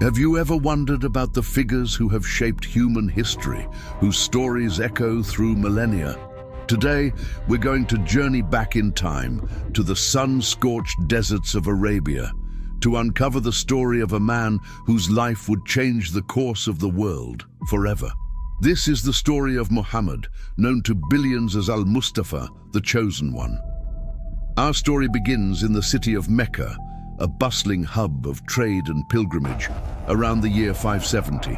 Have you ever wondered about the figures who have shaped human history, whose stories echo through millennia? Today, we're going to journey back in time to the sun-scorched deserts of Arabia to uncover the story of a man whose life would change the course of the world forever. This is the story of Muhammad, known to billions as Al-Mustafa, the Chosen One. Our story begins in the city of Mecca, a bustling hub of trade and pilgrimage, around the year 570.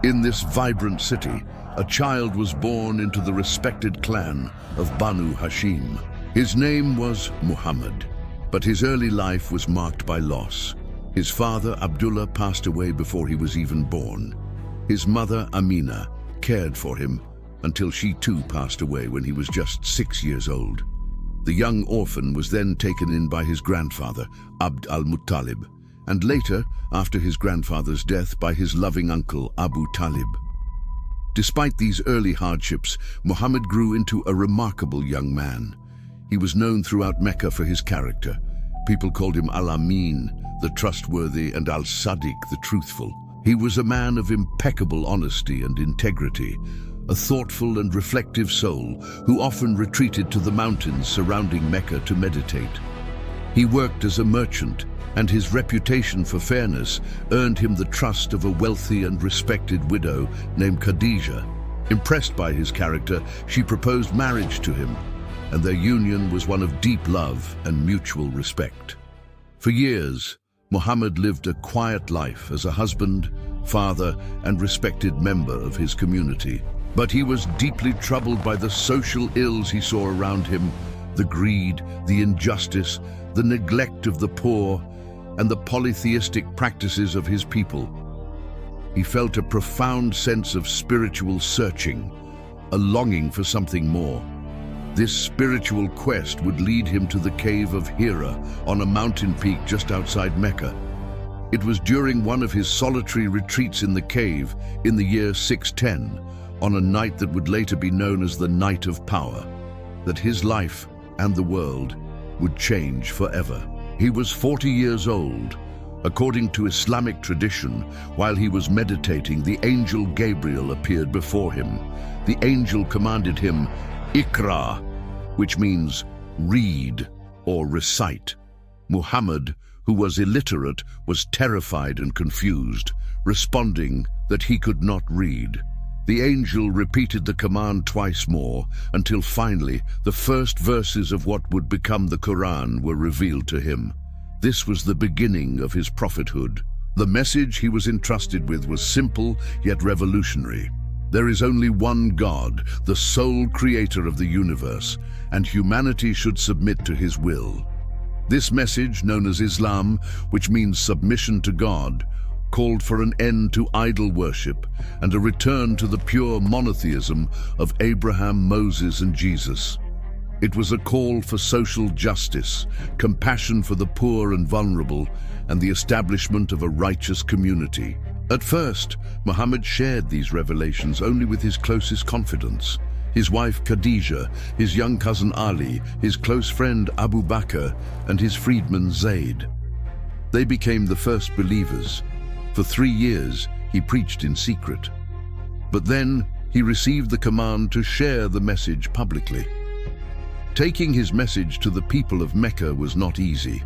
In this vibrant city, a child was born into the respected clan of Banu Hashim. His name was Muhammad, but his early life was marked by loss. His father, Abdullah, passed away before he was even born. His mother, Amina, cared for him until she too passed away when he was just 6 years old. The young orphan was then taken in by his grandfather, Abd al-Muttalib, and later, after his grandfather's death, by his loving uncle, Abu Talib. Despite these early hardships, Muhammad grew into a remarkable young man. He was known throughout Mecca for his character. People called him Al-Amin, the trustworthy, and Al-Sadiq, the truthful. He was a man of impeccable honesty and integrity, a thoughtful and reflective soul who often retreated to the mountains surrounding Mecca to meditate. He worked as a merchant, and his reputation for fairness earned him the trust of a wealthy and respected widow named Khadijah. Impressed by his character, she proposed marriage to him, and their union was one of deep love and mutual respect. For years, Muhammad lived a quiet life as a husband, father, and respected member of his community. But he was deeply troubled by the social ills he saw around him, the greed, the injustice, the neglect of the poor, and the polytheistic practices of his people. He felt a profound sense of spiritual searching, a longing for something more. This spiritual quest would lead him to the cave of Hira on a mountain peak just outside Mecca. It was during one of his solitary retreats in the cave in the year 610, on a night that would later be known as the Night of Power, that his life and the world would change forever. He was 40 years old. According to Islamic tradition, while he was meditating, the angel Gabriel appeared before him. The angel commanded him, "Iqra," which means read or recite. Muhammad, who was illiterate, was terrified and confused, responding that he could not read. The angel repeated the command twice more, until finally the first verses of what would become the Qur'an were revealed to him. This was the beginning of his prophethood. The message he was entrusted with was simple yet revolutionary. There is only one God, the sole creator of the universe, and humanity should submit to his will. This message, known as Islam, which means submission to God, called for an end to idol worship and a return to the pure monotheism of Abraham, Moses, and Jesus. It was a call for social justice, compassion for the poor and vulnerable, and the establishment of a righteous community. At first, Muhammad shared these revelations only with his closest confidants: his wife Khadijah, his young cousin Ali, his close friend Abu Bakr, and his freedman Zayd. They became the first believers. For 3 years, he preached in secret. But then, he received the command to share the message publicly. Taking his message to the people of Mecca was not easy.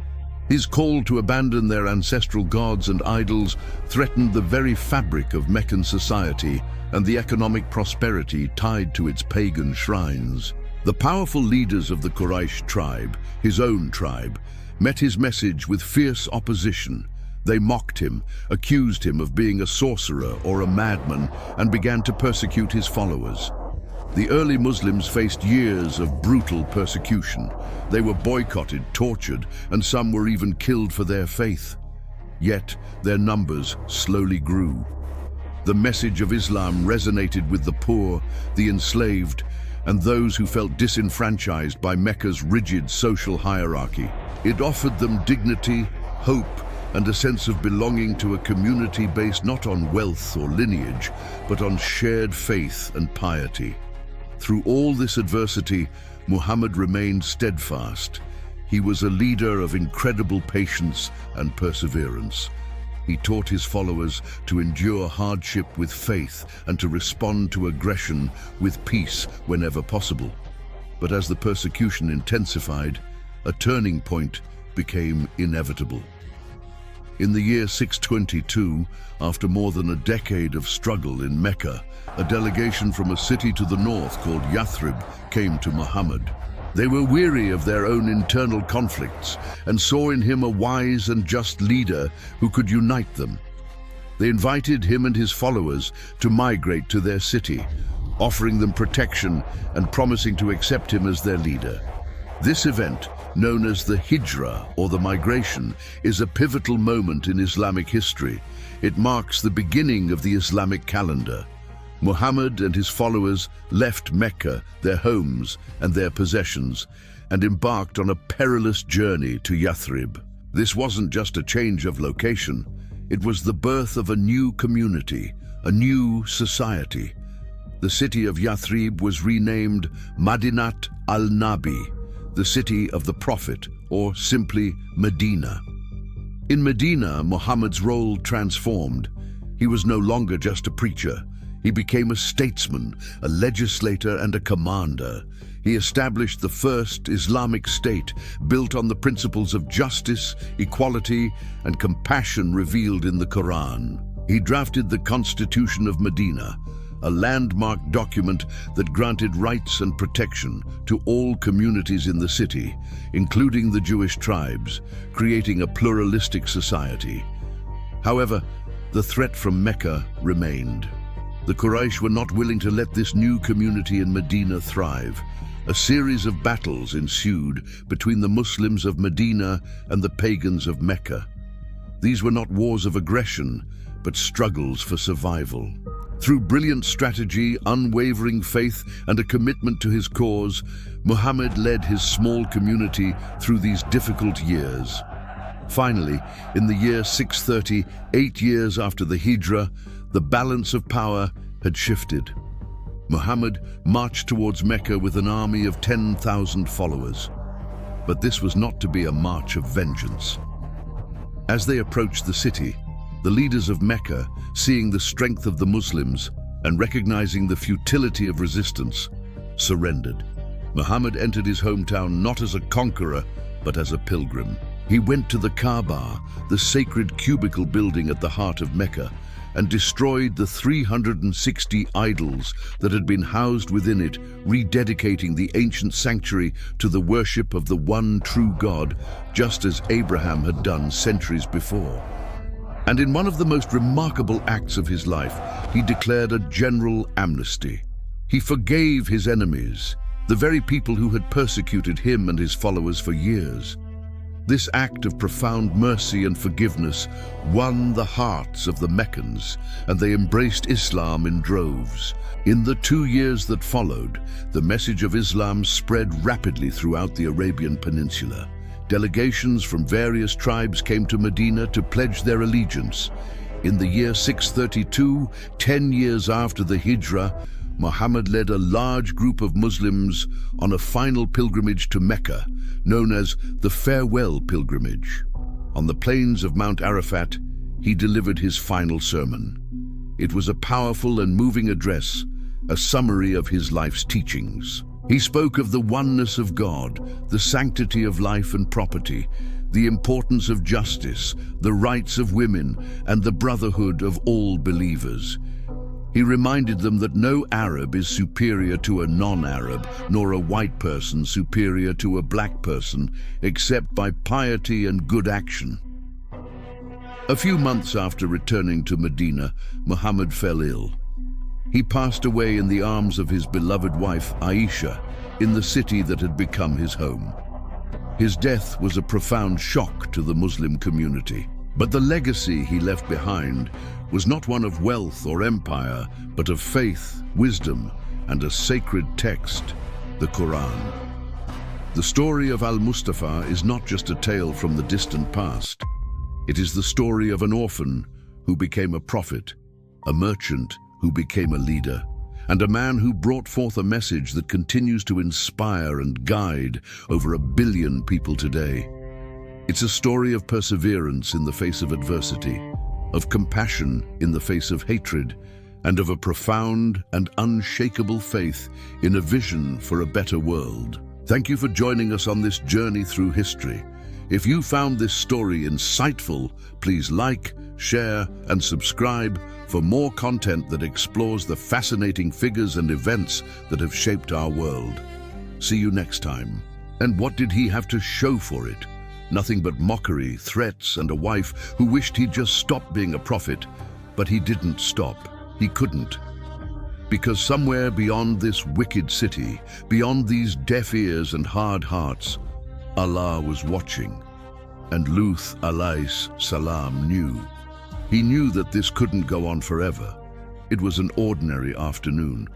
His call to abandon their ancestral gods and idols threatened the very fabric of Meccan society and the economic prosperity tied to its pagan shrines. The powerful leaders of the Quraysh tribe, his own tribe, met his message with fierce opposition. They mocked him, accused him of being a sorcerer or a madman, and began to persecute his followers. The early Muslims faced years of brutal persecution. They were boycotted, tortured, and some were even killed for their faith. Yet, their numbers slowly grew. The message of Islam resonated with the poor, the enslaved, and those who felt disenfranchised by Mecca's rigid social hierarchy. It offered them dignity, hope, and a sense of belonging to a community based not on wealth or lineage, but on shared faith and piety. Through all this adversity, Muhammad remained steadfast. He was a leader of incredible patience and perseverance. He taught his followers to endure hardship with faith and to respond to aggression with peace whenever possible. But as the persecution intensified, a turning point became inevitable. In the year 622, after more than a decade of struggle in Mecca, a delegation from a city to the north called Yathrib came to Muhammad. They were weary of their own internal conflicts and saw in him a wise and just leader who could unite them. They invited him and his followers to migrate to their city, offering them protection and promising to accept him as their leader. This event, known as the Hijra, or the migration, is a pivotal moment in Islamic history. It marks the beginning of the Islamic calendar. Muhammad and his followers left Mecca, their homes and their possessions, and embarked on a perilous journey to Yathrib. This wasn't just a change of location, it was the birth of a new community, a new society. The city of Yathrib was renamed Madinat al-Nabi, the city of the Prophet, or simply Medina. In Medina, Muhammad's role transformed. He was no longer just a preacher. He became a statesman, a legislator, and a commander. He established the first Islamic state, built on the principles of justice, equality, and compassion revealed in the Qur'an. He drafted the Constitution of Medina, a landmark document that granted rights and protection to all communities in the city, including the Jewish tribes, creating a pluralistic society. However, the threat from Mecca remained. The Quraysh were not willing to let this new community in Medina thrive. A series of battles ensued between the Muslims of Medina and the pagans of Mecca. These were not wars of aggression, but struggles for survival. Through brilliant strategy, unwavering faith, and a commitment to his cause, Muhammad led his small community through these difficult years. Finally, in the year 630, 8 years after the Hijra, the balance of power had shifted. Muhammad marched towards Mecca with an army of 10,000 followers. But this was not to be a march of vengeance. As they approached the city, the leaders of Mecca, seeing the strength of the Muslims and recognizing the futility of resistance, surrendered. Muhammad entered his hometown not as a conqueror, but as a pilgrim. He went to the Kaaba, the sacred cubicle building at the heart of Mecca, and destroyed the 360 idols that had been housed within it, rededicating the ancient sanctuary to the worship of the one true God, just as Abraham had done centuries before. And in one of the most remarkable acts of his life, he declared a general amnesty. He forgave his enemies, the very people who had persecuted him and his followers for years. This act of profound mercy and forgiveness won the hearts of the Meccans, and they embraced Islam in droves. In the 2 years that followed, the message of Islam spread rapidly throughout the Arabian Peninsula. Delegations from various tribes came to Medina to pledge their allegiance. In the year 632, 10 years after the Hijra, Muhammad led a large group of Muslims on a final pilgrimage to Mecca, known as the Farewell Pilgrimage. On the plains of Mount Arafat, he delivered his final sermon. It was a powerful and moving address, a summary of his life's teachings. He spoke of the oneness of God, the sanctity of life and property, the importance of justice, the rights of women, and the brotherhood of all believers. He reminded them that no Arab is superior to a non-Arab, nor a white person superior to a black person, except by piety and good action. A few months after returning to Medina, Muhammad fell ill. He passed away in the arms of his beloved wife, Aisha, in the city that had become his home. His death was a profound shock to the Muslim community. But the legacy he left behind was not one of wealth or empire, but of faith, wisdom, and a sacred text, the Qur'an. The story of Al-Mustafa is not just a tale from the distant past. It is the story of an orphan who became a prophet, a merchant who became a leader, and a man who brought forth a message that continues to inspire and guide over 1 billion people today. It's a story of perseverance in the face of adversity, of compassion in the face of hatred, and of a profound and unshakable faith in a vision for a better world. Thank you for joining us on this journey through history. If you found this story insightful, please like, share, and subscribe for more content that explores the fascinating figures and events that have shaped our world. See you next time. And what did he have to show for it? Nothing but mockery, threats, and a wife who wished he'd just stop being a prophet. But he didn't stop. He couldn't. Because somewhere beyond this wicked city, beyond these deaf ears and hard hearts, Allah was watching. And Lut alayhis salam knew. He knew that this couldn't go on forever. It was an ordinary afternoon.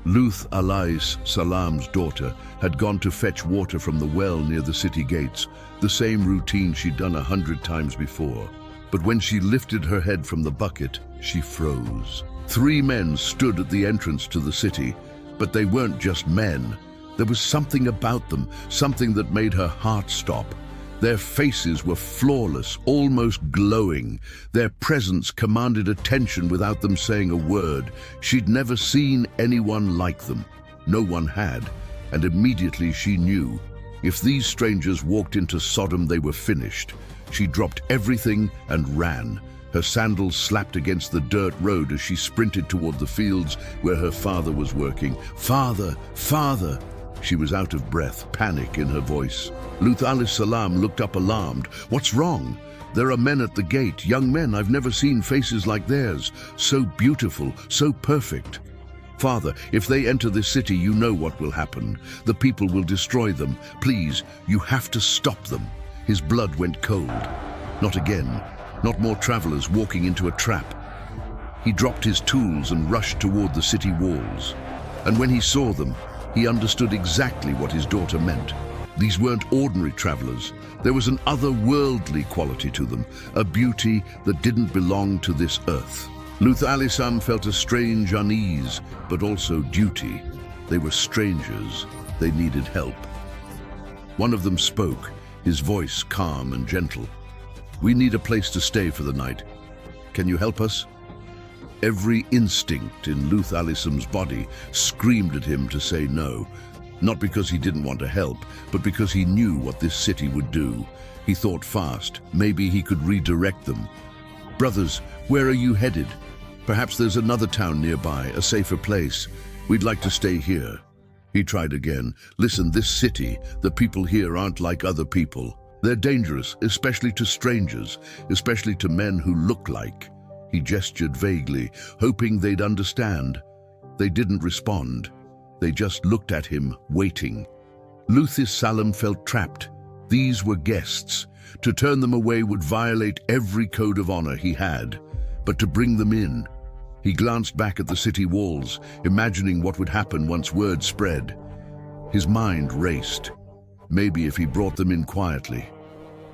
Lut alayhis salam's daughter had gone to fetch water from the well near the city gates, the same routine she'd done 100 times before. But when she lifted her head from the bucket, she froze. 3 men stood at the entrance to the city, but they weren't just men. There was something about them, something that made her heart stop. Their faces were flawless, almost glowing. Their presence commanded attention without them saying a word. She'd never seen anyone like them. No one had, and immediately she knew. If these strangers walked into Sodom, they were finished. She dropped everything and ran. Her sandals slapped against the dirt road as she sprinted toward the fields where her father was working. "Father, father!" She was out of breath, panic in her voice. Lut alayhis salam looked up alarmed. "What's wrong?" "There are men at the gate, young men. I've never seen faces like theirs. So beautiful, so perfect." "Father, if they enter this city, you know what will happen. The people will destroy them. Please, you have to stop them." His blood went cold. Not again. Not more travelers walking into a trap. He dropped his tools and rushed toward the city walls. And when he saw them, he understood exactly what his daughter meant. These weren't ordinary travelers. There was an otherworldly quality to them, a beauty that didn't belong to this earth. Lut alayhis salam felt a strange unease, but also duty. They were strangers. They needed help. One of them spoke, his voice calm and gentle. "We need a place to stay for the night. Can you help us?" Every instinct in Lut alayhis salam's body screamed at him to say no. Not because he didn't want to help, but because he knew what this city would do. He thought fast. Maybe he could redirect them. "Brothers, where are you headed? Perhaps there's another town nearby, a safer place. We'd like to stay here." He tried again. "Listen, this city, the people here aren't like other people. They're dangerous, especially to strangers, especially to men who look like." He gestured vaguely, hoping they'd understand. They didn't respond. They just looked at him, waiting. Lut alayhis salam felt trapped. These were guests. To turn them away would violate every code of honor he had. But to bring them in... He glanced back at the city walls, imagining what would happen once word spread. His mind raced. Maybe if he brought them in quietly.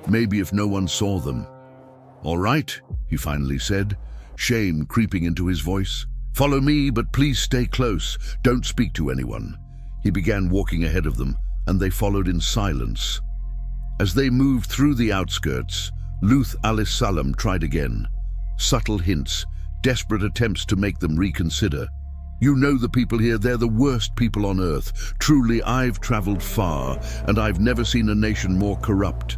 Maybe if no one saw them. "All right," he finally said, shame creeping into his voice. "Follow me, but please stay close. Don't speak to anyone." He began walking ahead of them, and they followed in silence. As they moved through the outskirts, Lut alayhis salam tried again. Subtle hints, desperate attempts to make them reconsider. "You know the people here, they're the worst people on earth. Truly, I've traveled far, and I've never seen a nation more corrupt."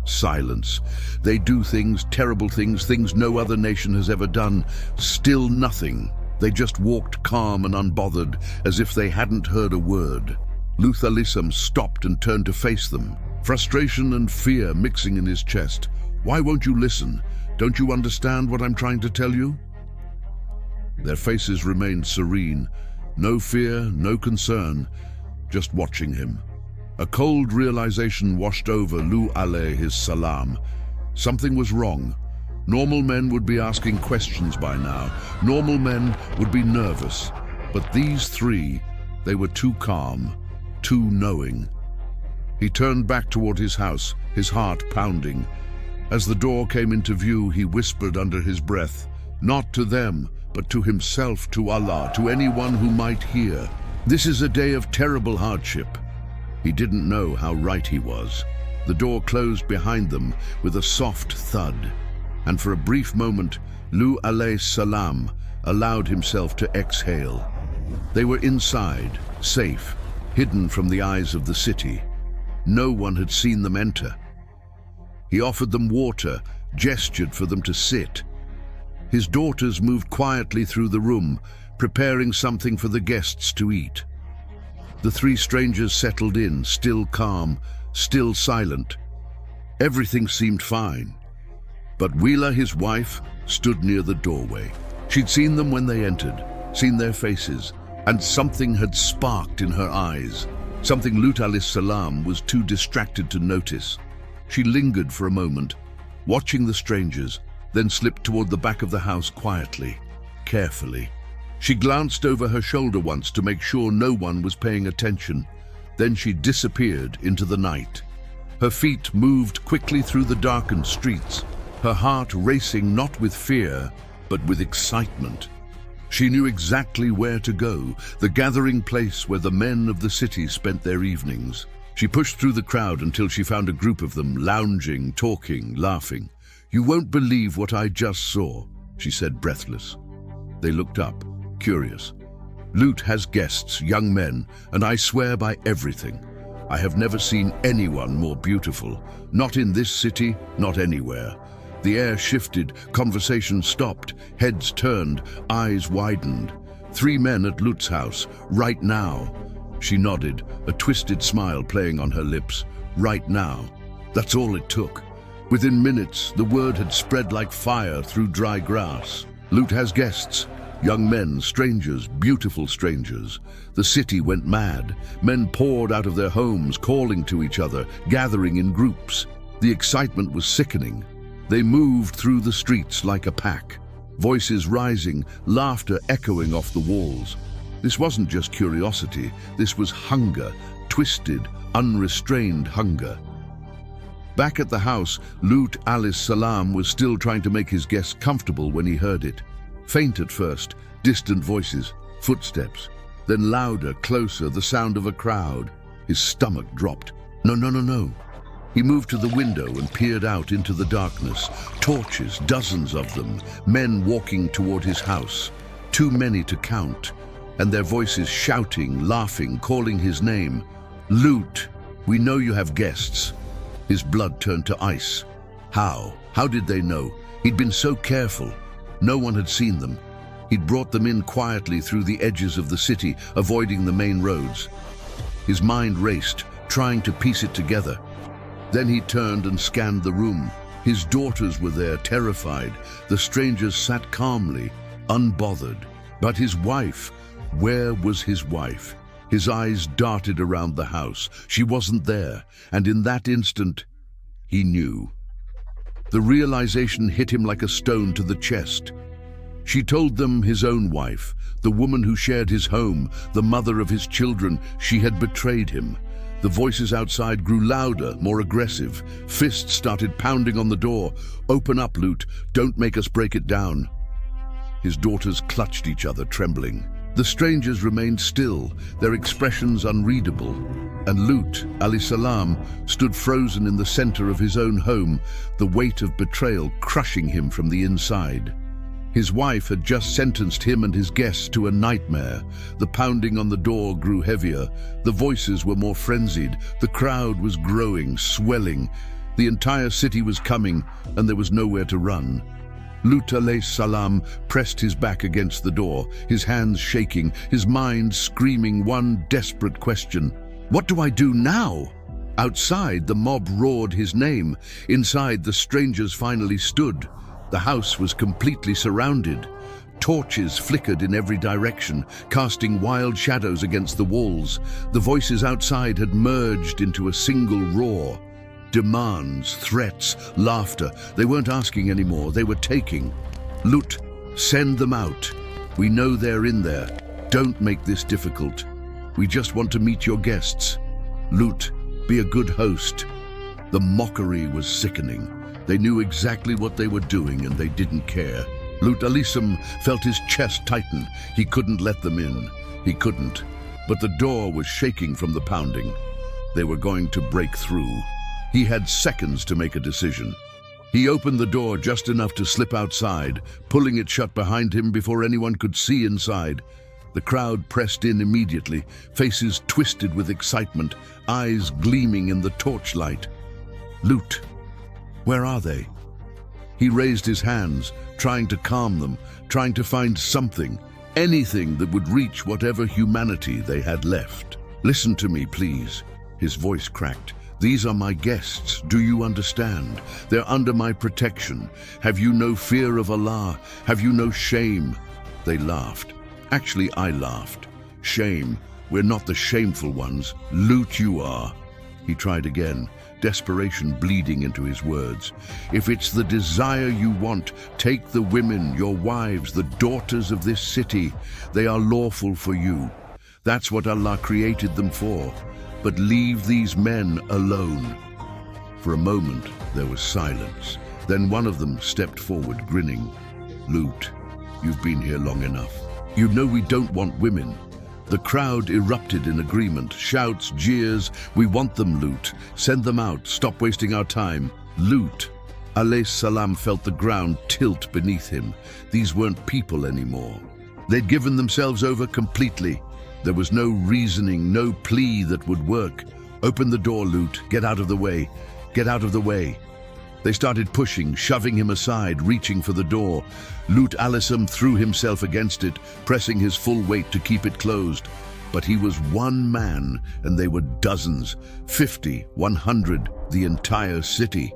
Silence. They do things, terrible things, things no other nation has ever done. Still nothing. They just walked calm and unbothered, as if they hadn't heard a word. Lut alayhis salam stopped and turned to face them, frustration and fear mixing in his chest. "Why won't you listen? Don't you understand what I'm trying to tell you?" Their faces remained serene. No fear, no concern, just watching him. A cold realization washed over Lut alayhis salam. Something was wrong. Normal men would be asking questions by now. Normal men would be nervous. But these 3, they were too calm, too knowing. He turned back toward his house, his heart pounding. As the door came into view, he whispered under his breath, not to them, but to himself, to Allah, to anyone who might hear. This is a day of terrible hardship. He didn't know how right he was. The door closed behind them with a soft thud. and for a brief moment, Lut alayhi salam allowed himself to exhale. They were inside, safe, hidden from the eyes of the city. No one had seen them enter. He offered them water, gestured for them to sit. His daughters moved quietly through the room, preparing something for the guests to eat. The three strangers settled in, still calm, still silent. Everything seemed fine. But Wila, his wife, stood near the doorway. She'd seen them when they entered, seen their faces, and something had sparked in her eyes. Something Lut alayhi salam was too distracted to notice. She lingered for a moment, watching the strangers, then slipped toward the back of the house quietly, carefully. She glanced over her shoulder once to make sure no one was paying attention. Then she disappeared into the night. Her feet moved quickly through the darkened streets, her heart racing not with fear, but with excitement. She knew exactly where to go, the gathering place where the men of the city spent their evenings. She pushed through the crowd until she found a group of them, lounging, talking, laughing. "You won't believe what I just saw," she said, breathless. They looked up, curious. "Lut has guests, young men, and I swear by everything. I have never seen anyone more beautiful. Not in this city, not anywhere." The air shifted, conversation stopped, heads turned, eyes widened. 3 men at Lut's house, right now. She nodded, a twisted smile playing on her lips. Right now. That's all it took. Within minutes, the word had spread like fire through dry grass. Lut has guests. Young men, strangers, beautiful strangers. The city went mad. Men poured out of their homes, calling to each other, gathering in groups. The excitement was sickening. They moved through the streets like a pack, voices rising, laughter echoing off the walls. This wasn't just curiosity, this was hunger, twisted, unrestrained hunger. Back at the house, Lut alayhi salam was still trying to make his guests comfortable when he heard it. Faint at first, distant voices, footsteps, then louder, closer, the sound of a crowd. His stomach dropped. No, no, no, no. He moved to the window and peered out into the darkness. Torches, dozens of them, men walking toward his house. Too many to count, and their voices shouting, laughing, calling his name. "Lut, we know you have guests." His blood turned to ice. How? How did they know? He'd been so careful. No one had seen them. He'd brought them in quietly through the edges of the city, avoiding the main roads. His mind raced, trying to piece it together. Then he turned and scanned the room. His daughters were there, terrified. The strangers sat calmly, unbothered. But his wife, where was his wife? His eyes darted around the house. She wasn't there, and in that instant, he knew. The realization hit him like a stone to the chest. She told them his own wife, the woman who shared his home, the mother of his children, she had betrayed him. The voices outside grew louder, more aggressive. Fists started pounding on the door. "Open up, Lut. Don't make us break it down." His daughters clutched each other, trembling. The strangers remained still, their expressions unreadable. And Lut alayhi salam stood frozen in the center of his own home, the weight of betrayal crushing him from the inside. His wife had just sentenced him and his guests to a nightmare. The pounding on the door grew heavier. The voices were more frenzied. The crowd was growing, swelling. The entire city was coming, and there was nowhere to run. Lut alayhi salam pressed his back against the door, his hands shaking, his mind screaming one desperate question. What do I do now? Outside, the mob roared his name. Inside, the strangers finally stood. The house was completely surrounded. Torches flickered in every direction, casting wild shadows against the walls. The voices outside had merged into a single roar. Demands, threats, laughter. They weren't asking anymore, they were taking. Lut, send them out. We know they're in there. Don't make this difficult. We just want to meet your guests. Lut, be a good host. The mockery was sickening. They knew exactly what they were doing and they didn't care. Lut alayhi salam felt his chest tighten. He couldn't let them in. He couldn't. But the door was shaking from the pounding. They were going to break through. He had seconds to make a decision. He opened the door just enough to slip outside, pulling it shut behind him before anyone could see inside. The crowd pressed in immediately, faces twisted with excitement, eyes gleaming in the torchlight. Lut, where are they? He raised his hands, trying to calm them, trying to find something, anything that would reach whatever humanity they had left. Listen to me, please. His voice cracked. These are my guests, do you understand? They're under my protection. Have you no fear of Allah? Have you no shame? They laughed. Actually, I laughed. Shame. We're not the shameful ones. Lut, you are. He tried again, desperation bleeding into his words. If it's the desire you want, take the women, your wives, the daughters of this city. They are lawful for you. That's what Allah created them for. But leave these men alone. For a moment, there was silence. Then one of them stepped forward, grinning. Lut, you've been here long enough. You know we don't want women. The crowd erupted in agreement. Shouts, jeers, we want them, Lut. Send them out, stop wasting our time. Lut, alayhi salam, felt the ground tilt beneath him. These weren't people anymore. They'd given themselves over completely. There was no reasoning, no plea that would work. Open the door, Lut. Get out of the way. Get out of the way. They started pushing, shoving him aside, reaching for the door. Lut alayhi threw himself against it, pressing his full weight to keep it closed. But he was one man, and they were dozens, 50, 100, the entire city.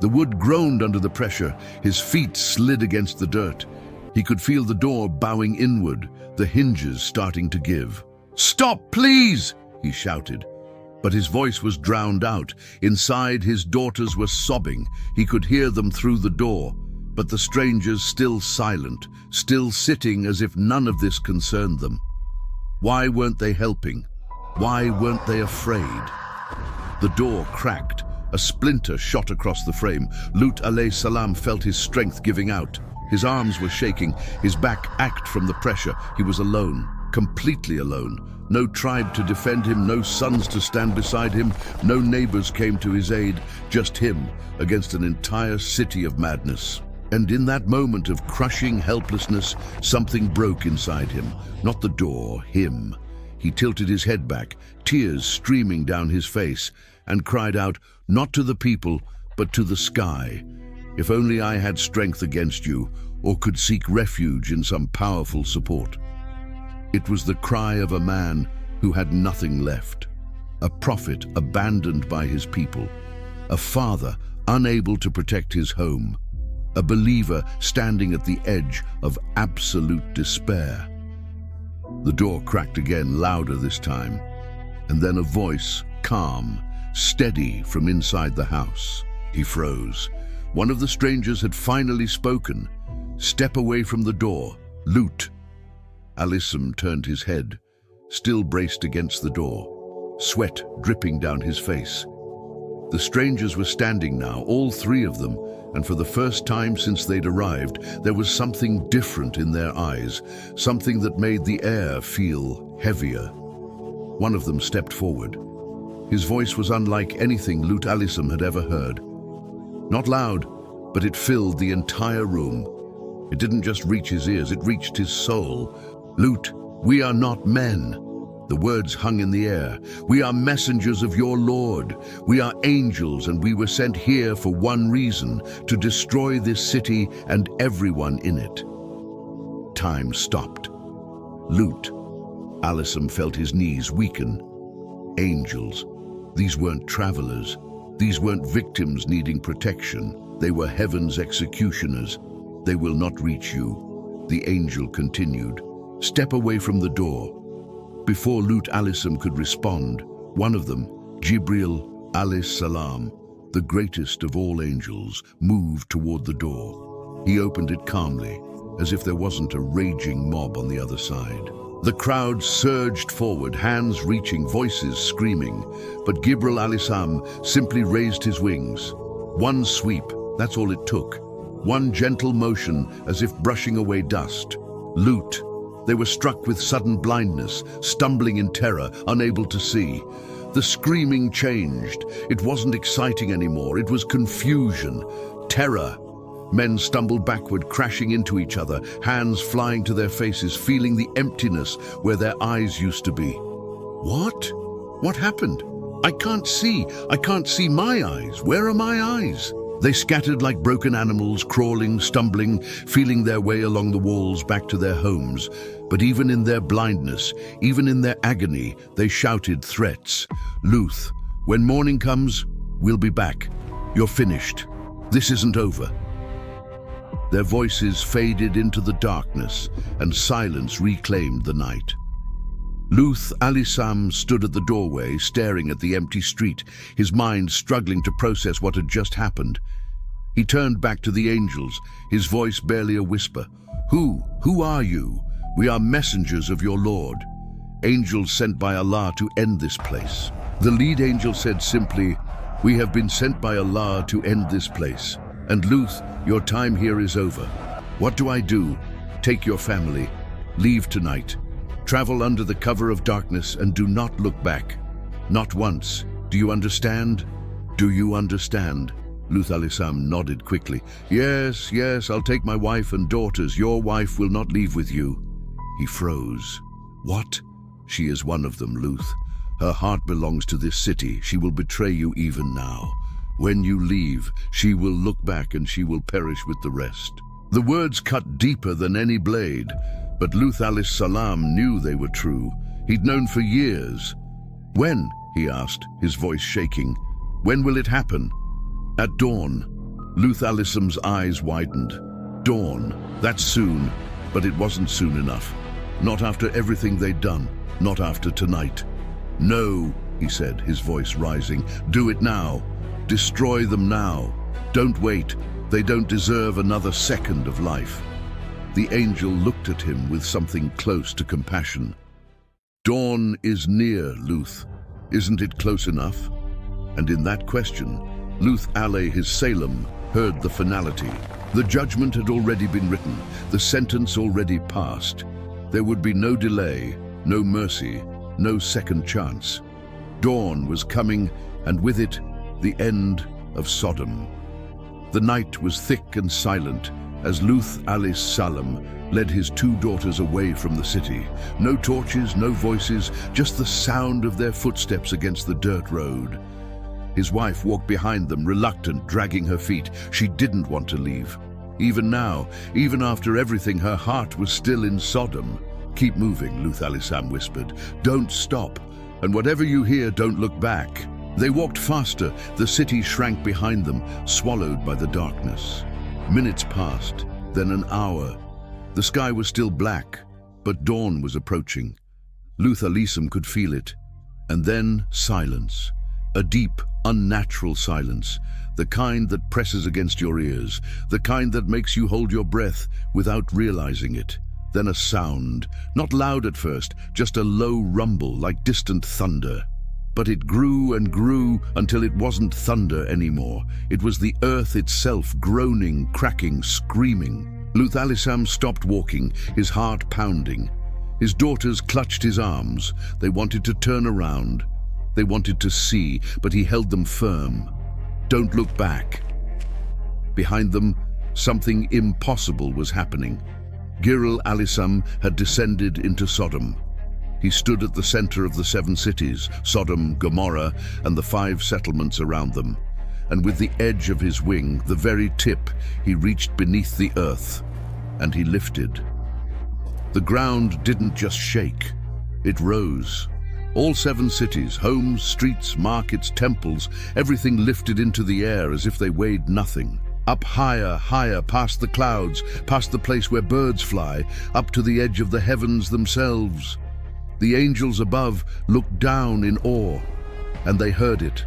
The wood groaned under the pressure. His feet slid against the dirt. He could feel the door bowing inward, the hinges starting to give. "Stop, please!" he shouted. But his voice was drowned out. Inside, his daughters were sobbing. He could hear them through the door. But the strangers still silent, still sitting as if none of this concerned them. Why weren't they helping? Why weren't they afraid? The door cracked. A splinter shot across the frame. Lut alayhi salam felt his strength giving out. His arms were shaking, his back ached from the pressure. He was alone, completely alone. No tribe to defend him, no sons to stand beside him, no neighbors came to his aid, just him against an entire city of madness. And in that moment of crushing helplessness, something broke inside him. Not the door, him. He tilted his head back, tears streaming down his face, and cried out, not to the people, but to the sky. If only I had strength against you, or could seek refuge in some powerful support. It was the cry of a man who had nothing left. A prophet abandoned by his people. A father unable to protect his home. A believer standing at the edge of absolute despair. The door cracked again, louder this time, and then a voice, calm, steady from inside the house. He froze. One of the strangers had finally spoken. Step away from the door, Lut. Alisam turned his head, still braced against the door, sweat dripping down his face. The strangers were standing now, all three of them, and for the first time since they'd arrived, there was something different in their eyes, something that made the air feel heavier. One of them stepped forward. His voice was unlike anything Lut Alisam had ever heard. Not loud, but it filled the entire room. It didn't just reach his ears, it reached his soul. Lut, we are not men. The words hung in the air. We are messengers of your Lord. We are angels, and we were sent here for one reason, to destroy this city and everyone in it. Time stopped. Lut. Alisam felt his knees weaken. Angels. These weren't travelers. These weren't victims needing protection. They were heaven's executioners. They will not reach you. The angel continued. Step away from the door. Before Lut Alisam could respond, one of them, Jibril alayhi salam, the greatest of all angels, moved toward the door. He opened it calmly, as if there wasn't a raging mob on the other side. The crowd surged forward, hands reaching, voices screaming, but Jibril alayhi salam simply raised his wings. One sweep, that's all it took. One gentle motion, as if brushing away dust. Lut. They were struck with sudden blindness, stumbling in terror, unable to see. The screaming changed. It wasn't exciting anymore, it was confusion. terror. Men stumbled backward, crashing into each other, hands flying to their faces, feeling the emptiness where their eyes used to be. What? What happened? I can't see. I can't see my eyes. Where are my eyes? They scattered like broken animals, crawling, stumbling, feeling their way along the walls back to their homes. But even in their blindness, even in their agony, they shouted threats. Luth, when morning comes, we'll be back. You're finished. This isn't over. Their voices faded into the darkness, and silence reclaimed the night. Luth al-Islam stood at the doorway, staring at the empty street, his mind struggling to process what had just happened. He turned back to the angels, his voice barely a whisper. Who are you? We are messengers of your Lord, angels sent by Allah to end this place. The lead angel said simply, we have been sent by Allah to end this place. And Luth, your time here is over. What do I do? Take your family. Leave tonight. Travel under the cover of darkness and do not look back. Not once. Do you understand? Do you understand? Luth al-Islam nodded quickly. Yes, I'll take my wife and daughters. Your wife will not leave with you. He froze. What? She is one of them, Luth. Her heart belongs to this city. She will betray you even now. When you leave, she will look back and she will perish with the rest. The words cut deeper than any blade, but Luth al-Islam knew they were true. He'd known for years. When? He asked, his voice shaking. When will it happen? At dawn. Luth al-Islam's eyes widened. Dawn. That's soon, but it wasn't soon enough. Not after everything they'd done. Not after tonight. No, he said, his voice rising. Do it now. Destroy them now. Don't wait. They don't deserve another second of life. The angel looked at him with something close to compassion. Dawn is near, Luth. Isn't it close enough? And in that question, Luth alayhi salam heard the finality. The judgment had already been written, the sentence already passed. There would be no delay, no mercy, no second chance. Dawn was coming, and with it, the end of Sodom. The night was thick and silent as Luth alayhi salam led his two daughters away from the city. No torches, no voices, just the sound of their footsteps against the dirt road. His wife walked behind them, reluctant, dragging her feet. She didn't want to leave. Even now, even after everything, her heart was still in Sodom. Keep moving, Luth alayhi salam whispered. Don't stop, and whatever you hear, don't look back. They walked faster. The city shrank behind them, swallowed by the darkness. Minutes passed, then an hour. The sky was still black, but dawn was approaching. Luth alayhi salam could feel it. And then silence. A deep, unnatural silence. The kind that presses against your ears. The kind that makes you hold your breath without realizing it. Then a sound, not loud at first, just a low rumble like distant thunder. But it grew and grew until it wasn't thunder anymore. It was the earth itself groaning, cracking, screaming. Luth alayhi salam stopped walking, his heart pounding. His daughters clutched his arms. They wanted to turn around. They wanted to see, but he held them firm. Don't look back. Behind them, something impossible was happening. Giral alayhi salam had descended into Sodom. He stood at the center of the 7 cities, Sodom, Gomorrah, and the 5 settlements around them. And with the edge of his wing, the very tip, he reached beneath the earth, and he lifted. The ground didn't just shake, it rose. All 7 cities, homes, streets, markets, temples, everything lifted into the air as if they weighed nothing. Up higher, higher, past the clouds, past the place where birds fly, up to the edge of the heavens themselves. The angels above looked down in awe, and they heard it.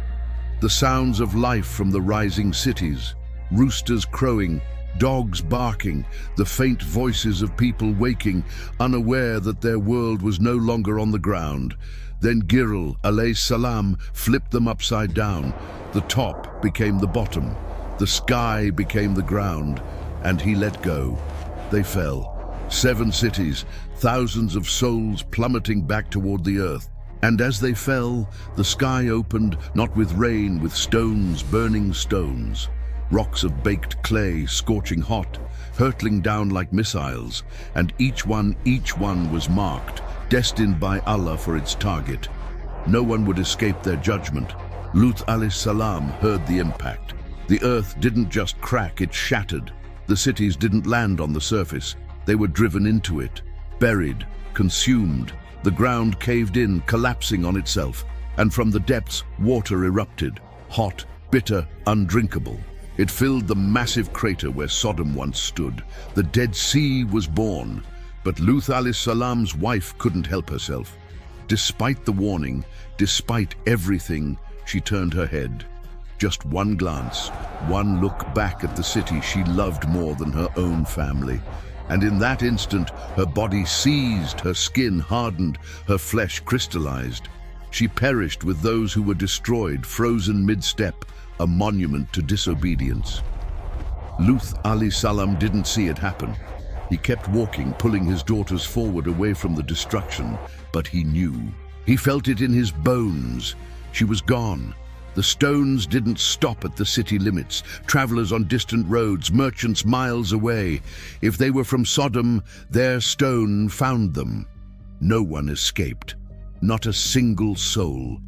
The sounds of life from the rising cities, roosters crowing, dogs barking, the faint voices of people waking, unaware that their world was no longer on the ground. Then Giral alayhi salam flipped them upside down. The top became the bottom, the sky became the ground, and he let go. They fell. 7 cities, thousands of souls plummeting back toward the earth. And as they fell, the sky opened, not with rain, with stones, burning stones. rocks of baked clay, scorching hot, hurtling down like missiles, and each one was marked, destined by Allah for its target. No one would escape their judgment. Lut alayhi salam heard the impact. The earth didn't just crack, it shattered. The cities didn't land on the surface. They were driven into it, buried, consumed. The ground caved in, collapsing on itself, and from the depths, water erupted, hot, bitter, undrinkable. It filled the massive crater where Sodom once stood. The Dead Sea was born, but Lut alayhi salam's wife couldn't help herself. Despite the warning, despite everything, she turned her head. Just one glance, one look back at the city she loved more than her own family. And in that instant, her body seized, her skin hardened, her flesh crystallized. She perished with those who were destroyed, frozen mid-step, a monument to disobedience. Lut alayhi salam didn't see it happen. He kept walking, pulling his daughters forward away from the destruction, but he knew. He felt it in his bones. She was gone. The stones didn't stop at the city limits. Travelers on distant roads, merchants miles away. If they were from Sodom, their stone found them. No one escaped. Not a single soul.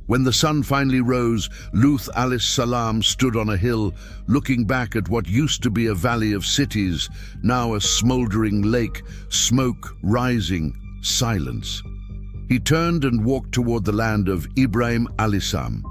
When the sun finally rose, Lut alayhi salam stood on a hill, looking back at what used to be a valley of cities, now a smoldering lake, smoke rising, silence. He turned and walked toward the land of Ibrahim alayhi salam.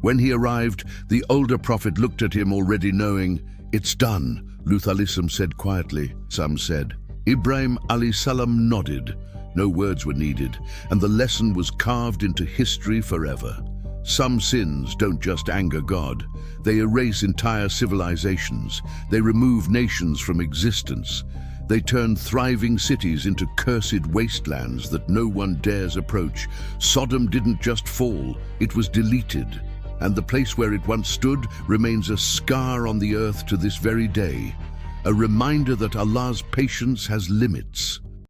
When he arrived, the older prophet looked at him, already knowing, "It's done," Lut alayhi salam said quietly. Some said. Ibrahim alayhi salam nodded. No words were needed, and the lesson was carved into history forever. Some sins don't just anger God. They erase entire civilizations. They remove nations from existence. They turn thriving cities into cursed wastelands that no one dares approach. Sodom didn't just fall, it was deleted. And the place where it once stood remains a scar on the earth to this very day, a reminder that Allah's patience has limits.